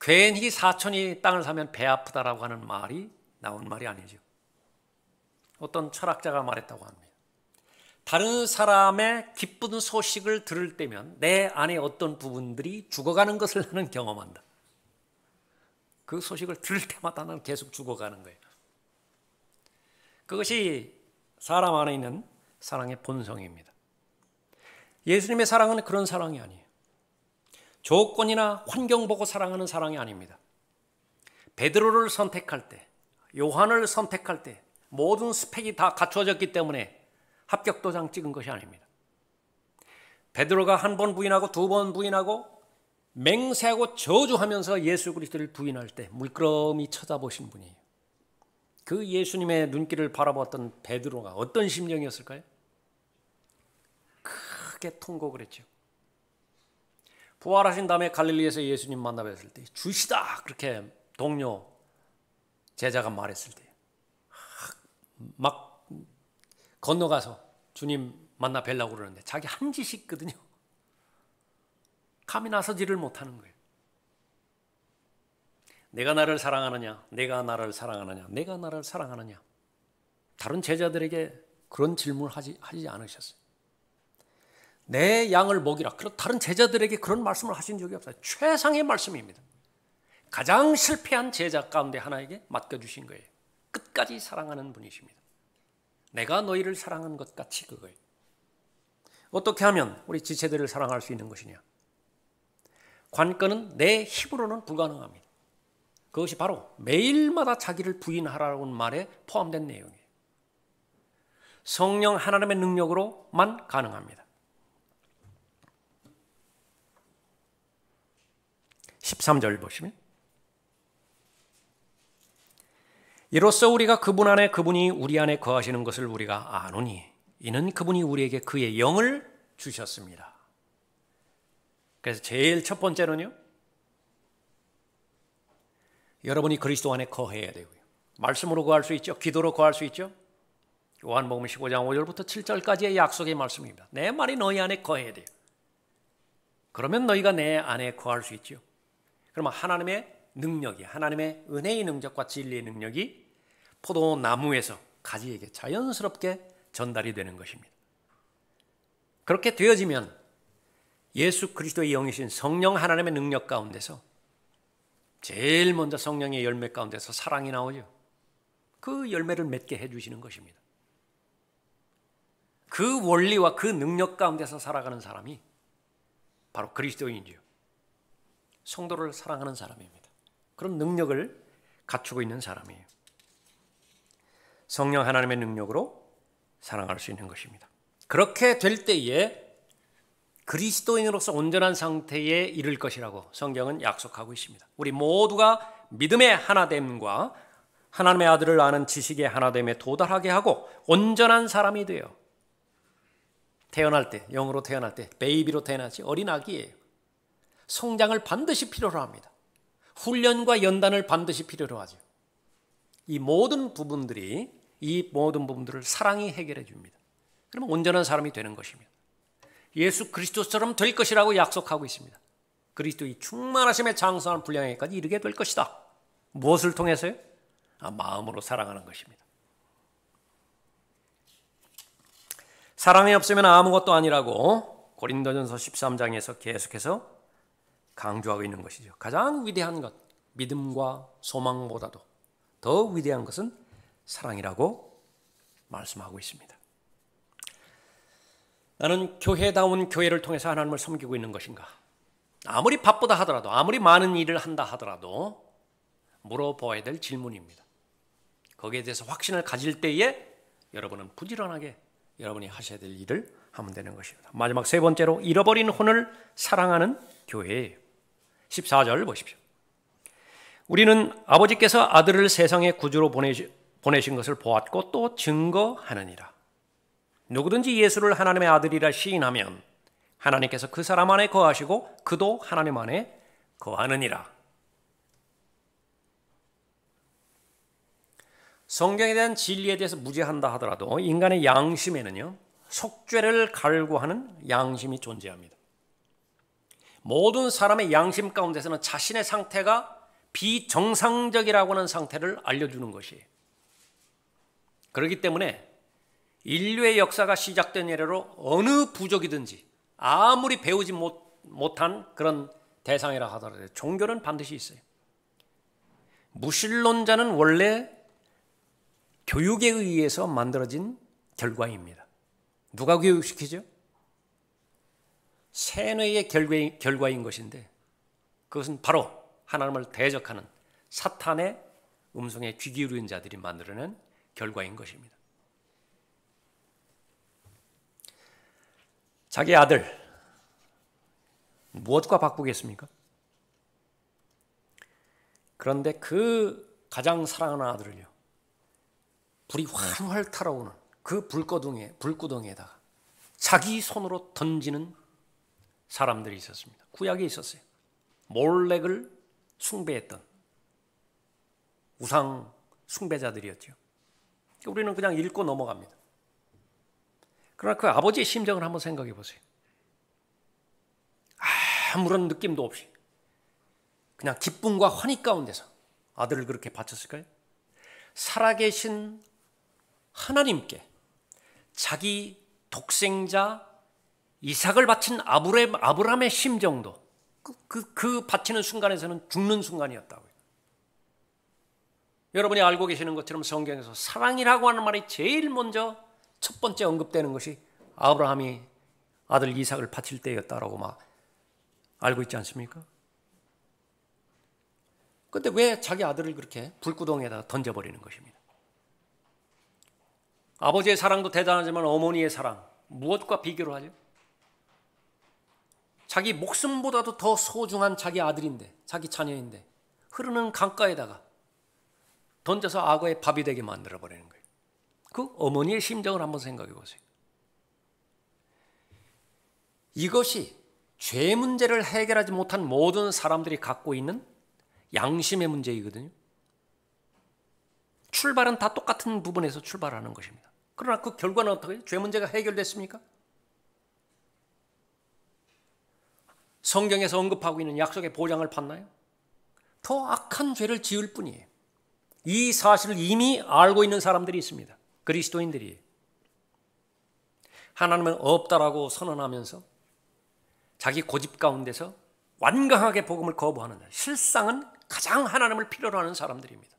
괜히 사촌이 땅을 사면 배 아프다라고 하는 말이 나온 말이 아니죠. 어떤 철학자가 말했다고 합니다. 다른 사람의 기쁜 소식을 들을 때면 내 안에 어떤 부분들이 죽어가는 것을 나는 경험한다. 그 소식을 들을 때마다 나는 계속 죽어가는 거예요. 그것이 사람 안에 있는 사랑의 본성입니다. 예수님의 사랑은 그런 사랑이 아니에요. 조건이나 환경 보고 사랑하는 사랑이 아닙니다. 베드로를 선택할 때, 요한을 선택할 때 모든 스펙이 다 갖추어졌기 때문에 합격 도장 찍은 것이 아닙니다. 베드로가 한 번 부인하고 두 번 부인하고 맹세하고 저주하면서 예수 그리스도를 부인할 때 물끄러미 쳐다보신 분이에요. 그 예수님의 눈길을 바라보았던 베드로가 어떤 심정이었을까요? 크게 통곡을 했죠. 부활하신 다음에 갈릴리에서 예수님 만나 뵀을 때 주시다 그렇게 동료 제자가 말했을 때 막 건너가서 주님 만나 뵈려고 그러는데 자기 한 짓이 있거든요. 감히 나서지를 못하는 거예요. 내가 나를 사랑하느냐, 내가 나를 사랑하느냐, 내가 나를 사랑하느냐. 다른 제자들에게 그런 질문을 하지 않으셨어요. 내 양을 먹이라. 다른 제자들에게 그런 말씀을 하신 적이 없어요. 최상의 말씀입니다. 가장 실패한 제자 가운데 하나에게 맡겨주신 거예요. 끝까지 사랑하는 분이십니다. 내가 너희를 사랑한 것 같이 그거예요. 어떻게 하면 우리 지체들을 사랑할 수 있는 것이냐? 관건은 내 힘으로는 불가능합니다. 그것이 바로 매일마다 자기를 부인하라는 말에 포함된 내용이에요. 성령 하나님의 능력으로만 가능합니다. 13절 보시면 이로써 우리가 그분 안에 그분이 우리 안에 거하시는 것을 우리가 아노니 이는 그분이 우리에게 그의 영을 주셨습니다. 그래서 제일 첫 번째는요. 여러분이 그리스도 안에 거해야 되고요. 말씀으로 거할 수 있죠. 기도로 거할 수 있죠. 요한복음 15장 5절부터 7절까지의 약속의 말씀입니다. 내 말이 너희 안에 거해야 돼요. 그러면 너희가 내 안에 거할 수 있죠. 그러면 하나님의 능력이 하나님의 은혜의 능력과 진리의 능력이 포도나무에서 가지에게 자연스럽게 전달이 되는 것입니다. 그렇게 되어지면 예수 그리스도의 영이신 성령 하나님의 능력 가운데서 제일 먼저 성령의 열매 가운데서 사랑이 나오죠. 그 열매를 맺게 해주시는 것입니다. 그 원리와 그 능력 가운데서 살아가는 사람이 바로 그리스도인이죠. 성도를 사랑하는 사람입니다. 그런 능력을 갖추고 있는 사람이에요. 성령 하나님의 능력으로 사랑할 수 있는 것입니다. 그렇게 될 때에 그리스도인으로서 온전한 상태에 이를 것이라고 성경은 약속하고 있습니다. 우리 모두가 믿음의 하나됨과 하나님의 아들을 아는 지식의 하나됨에 도달하게 하고 온전한 사람이 되어 태어날 때, 영으로 태어날 때 베이비로 태어나지 어린 아기예요. 성장을 반드시 필요로 합니다. 훈련과 연단을 반드시 필요로 하죠. 이 모든 부분들을 사랑이 해결해 줍니다. 그러면 온전한 사람이 되는 것입니다. 예수 그리스도처럼 될 것이라고 약속하고 있습니다. 그리스도의 충만하심의 장성한 분량에까지 이르게 될 것이다. 무엇을 통해서요? 마음으로 사랑하는 것입니다. 사랑이 없으면 아무것도 아니라고 고린도전서 13장에서 계속해서 강조하고 있는 것이죠. 가장 위대한 것, 믿음과 소망보다도 더 위대한 것은 사랑이라고 말씀하고 있습니다. 나는 교회다운 교회를 통해서 하나님을 섬기고 있는 것인가? 아무리 바쁘다 하더라도, 아무리 많은 일을 한다 하더라도 물어보아야 될 질문입니다. 거기에 대해서 확신을 가질 때에 여러분은 부지런하게 여러분이 하셔야 될 일을 하면 되는 것입니다. 마지막 세 번째로 잃어버린 혼을 사랑하는 교회예요. 14절 보십시오. 우리는 아버지께서 아들을 세상의 구주로 보내신 것을 보았고 또 증거하느니라. 누구든지 예수를 하나님의 아들이라 시인하면 하나님께서 그 사람 안에 거하시고 그도 하나님 안에 거하느니라. 성경에 대한 진리에 대해서 무죄한다 하더라도 인간의 양심에는요, 속죄를 갈구하는 양심이 존재합니다. 모든 사람의 양심 가운데서는 자신의 상태가 비정상적이라고 하는 상태를 알려주는 것이에요. 그렇기 때문에 인류의 역사가 시작된 이래로 어느 부족이든지 아무리 배우지 못한 그런 대상이라 하더라도 종교는 반드시 있어요. 무신론자는 원래 교육에 의해서 만들어진 결과입니다. 누가 교육시키죠? 세뇌의 결과인 것인데 그것은 바로 하나님을 대적하는 사탄의 음성에 귀 기울인 자들이 만들어낸 결과인 것입니다. 자기 아들 무엇과 바꾸겠습니까? 그런데 그 가장 사랑하는 아들을요, 불이 활활 타오르는 그 불구덩이에다가 자기 손으로 던지는 사람들이 있었습니다. 구약에 있었어요. 몰렉을 숭배했던 우상 숭배자들이었죠. 우리는 그냥 읽고 넘어갑니다. 그러나 그 아버지의 심정을 한번 생각해 보세요. 아무런 느낌도 없이 그냥 기쁨과 환희 가운데서 아들을 그렇게 바쳤을까요? 살아계신 하나님께 자기 독생자 이삭을 바친 아브라함의 심정도 그 바치는 순간에서는 죽는 순간이었다고요. 여러분이 알고 계시는 것처럼 성경에서 사랑이라고 하는 말이 제일 먼저 첫 번째 언급되는 것이 아브라함이 아들 이삭을 바칠 때였다라고 막 알고 있지 않습니까? 그런데 왜 자기 아들을 그렇게 불구덩이에다가 던져버리는 것입니다. 아버지의 사랑도 대단하지만 어머니의 사랑 무엇과 비교를 하죠? 자기 목숨보다도 더 소중한 자기 아들인데, 자기 자녀인데 흐르는 강가에다가 던져서 악어의 밥이 되게 만들어버리는 거예요. 그 어머니의 심정을 한번 생각해 보세요. 이것이 죄 문제를 해결하지 못한 모든 사람들이 갖고 있는 양심의 문제이거든요. 출발은 다 똑같은 부분에서 출발하는 것입니다. 그러나 그 결과는 어떻게 해요? 죄 문제가 해결됐습니까? 성경에서 언급하고 있는 약속의 보장을 받나요? 더 악한 죄를 지을 뿐이에요. 이 사실을 이미 알고 있는 사람들이 있습니다. 그리스도인들이. 하나님은 없다라고 선언하면서 자기 고집 가운데서 완강하게 복음을 거부하는 자, 실상은 가장 하나님을 필요로 하는 사람들입니다.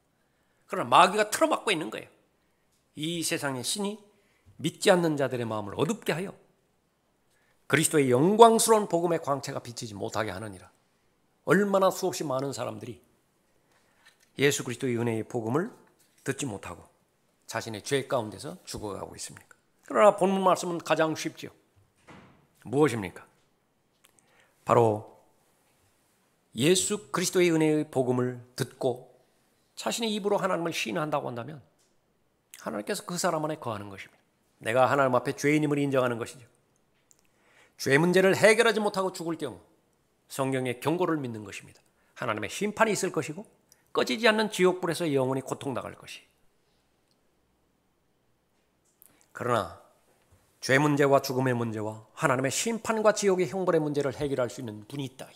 그러나 마귀가 틀어막고 있는 거예요. 이 세상의 신이 믿지 않는 자들의 마음을 어둡게 하여 그리스도의 영광스러운 복음의 광채가 비치지 못하게 하느니라. 얼마나 수없이 많은 사람들이 예수 그리스도의 은혜의 복음을 듣지 못하고 자신의 죄 가운데서 죽어가고 있습니까? 그러나 본문 말씀은 가장 쉽죠. 무엇입니까? 바로 예수 그리스도의 은혜의 복음을 듣고 자신의 입으로 하나님을 시인한다고 한다면 하나님께서 그 사람 안에 거하는 것입니다. 내가 하나님 앞에 죄인임을 인정하는 것이죠. 죄 문제를 해결하지 못하고 죽을 경우 성경의 경고를 믿는 것입니다. 하나님의 심판이 있을 것이고 꺼지지 않는 지옥불에서 영원히 고통당할 것이. 그러나 죄 문제와 죽음의 문제와 하나님의 심판과 지옥의 형벌의 문제를 해결할 수 있는 분이 있다.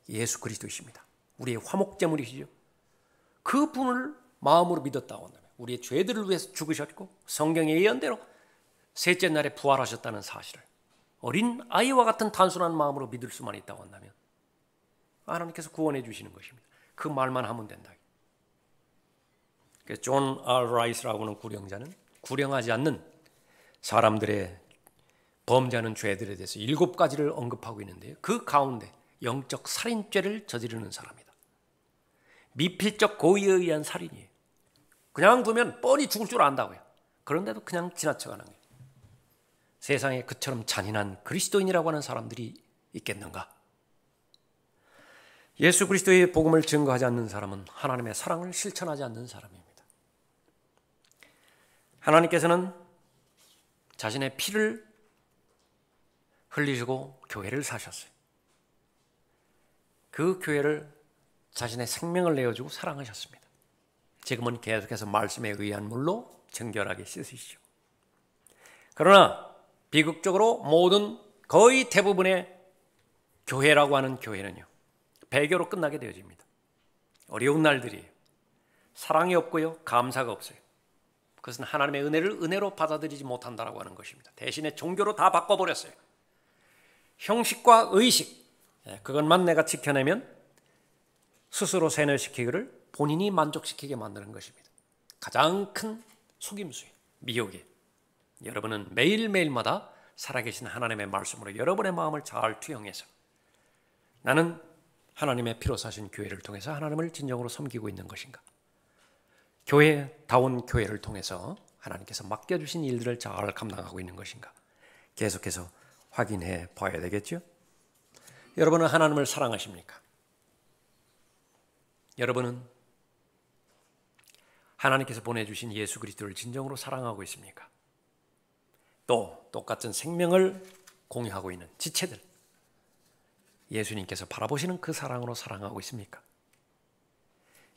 예수 그리스도이십니다. 우리의 화목제물이시죠. 그 분을 마음으로 믿었다고 한다면 우리의 죄들을 위해서 죽으셨고 성경의 예언대로 셋째 날에 부활하셨다는 사실을 어린 아이와 같은 단순한 마음으로 믿을 수만 있다고 한다면 하나님께서 구원해 주시는 것입니다. 그 말만 하면 된다. 존 R. 라이스라고 하는 구령자는 구령하지 않는 사람들의 범죄하는 죄들에 대해서 7가지를 언급하고 있는데요. 그 가운데 영적 살인죄를 저지르는 사람이다. 미필적 고의에 의한 살인이에요. 그냥 두면 뻔히 죽을 줄 안다고요. 그런데도 그냥 지나쳐가는 거예요. 세상에 그처럼 잔인한 그리스도인이라고 하는 사람들이 있겠는가? 예수 그리스도의 복음을 증거하지 않는 사람은 하나님의 사랑을 실천하지 않는 사람입니다. 하나님께서는 자신의 피를 흘리시고 교회를 사셨어요. 그 교회를 자신의 생명을 내어주고 사랑하셨습니다. 지금은 계속해서 말씀에 의한 물로 정결하게 씻으시죠. 그러나 비극적으로 모든 거의 대부분의 교회라고 하는 교회는요, 배교로 끝나게 되어집니다. 어려운 날들이에요. 사랑이 없고요, 감사가 없어요. 그것은 하나님의 은혜를 은혜로 받아들이지 못한다라고 하는 것입니다. 대신에 종교로 다 바꿔버렸어요. 형식과 의식, 그것만 내가 지켜내면 스스로 세뇌시키기를 본인이 만족시키게 만드는 것입니다. 가장 큰 속임수예요. 미혹이에요. 여러분은 매일매일마다 살아계신 하나님의 말씀으로 여러분의 마음을 잘 투영해서 나는 하나님의 피로 사신 교회를 통해서 하나님을 진정으로 섬기고 있는 것인가? 교회다운 교회를 통해서 하나님께서 맡겨주신 일들을 잘 감당하고 있는 것인가? 계속해서 확인해 봐야 되겠죠? 여러분은 하나님을 사랑하십니까? 여러분은 하나님께서 보내주신 예수 그리스도를 진정으로 사랑하고 있습니까? 또 똑같은 생명을 공유하고 있는 지체들, 예수님께서 바라보시는 그 사랑으로 사랑하고 있습니까?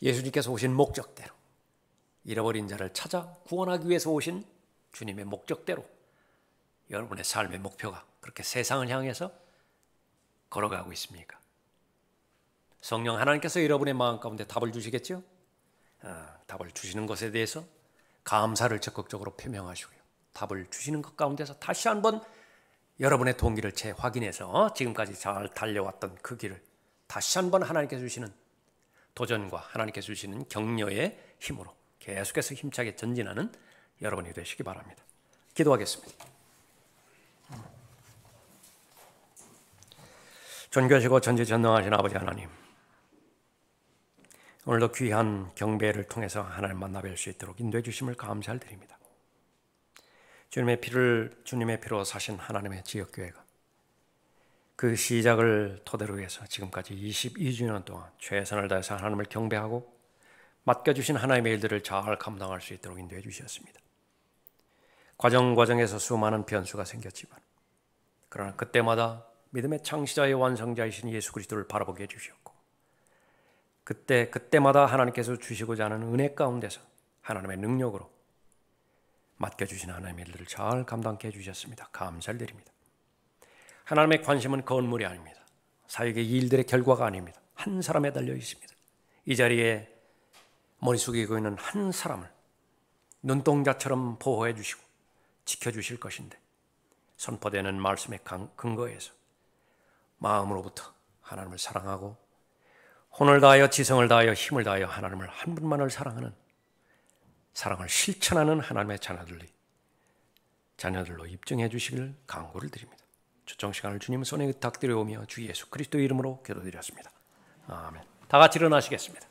예수님께서 오신 목적대로, 잃어버린 자를 찾아 구원하기 위해서 오신 주님의 목적대로 여러분의 삶의 목표가 그렇게 세상을 향해서 걸어가고 있습니까? 성령 하나님께서 여러분의 마음 가운데 답을 주시겠죠? 답을 주시는 것에 대해서 감사를 적극적으로 표명하시고요. 답을 주시는 것 가운데서 다시 한번 여러분의 동기를 재확인해서 지금까지 잘 달려왔던 그 길을 다시 한번 하나님께서 주시는 도전과 하나님께서 주시는 격려의 힘으로 계속해서 힘차게 전진하는 여러분이 되시기 바랍니다. 기도하겠습니다. 존귀하시고 전지전능하신 아버지 하나님, 오늘도 귀한 경배를 통해서 하나님 만나 뵐 수 있도록 인도해 주심을 감사를 드립니다. 주님의 피로 사신 하나님의 지역교회가 그 시작을 토대로 해서 지금까지 22주년 동안 최선을 다해서 하나님을 경배하고 맡겨주신 하나님의 일들을 잘 감당할 수 있도록 인도해 주셨습니다. 과정에서 수많은 변수가 생겼지만 그러나 그때마다 믿음의 창시자의 완성자이신 예수 그리스도를 바라보게 해주셨고 그때마다 하나님께서 주시고자 하는 은혜 가운데서 하나님의 능력으로 맡겨주신 하나님의 일들을 잘 감당케 해주셨습니다. 감사를 드립니다. 하나님의 관심은 건물이 아닙니다. 사역의 일들의 결과가 아닙니다. 한 사람에 달려 있습니다. 이 자리에 머리 숙이고 있는 한 사람을 눈동자처럼 보호해 주시고 지켜주실 것인데 선포되는 말씀의 근거에서 마음으로부터 하나님을 사랑하고 혼을 다하여 지성을 다하여 힘을 다하여 하나님을 한 분만을 사랑하는 사랑을 실천하는 하나님의 자녀들로 입증해 주시길 간구를 드립니다. 초청 시간을 주님 손에 의탁드려오며 주 예수 그리스도의 이름으로 기도드렸습니다. 아멘. 다 같이 일어나시겠습니다.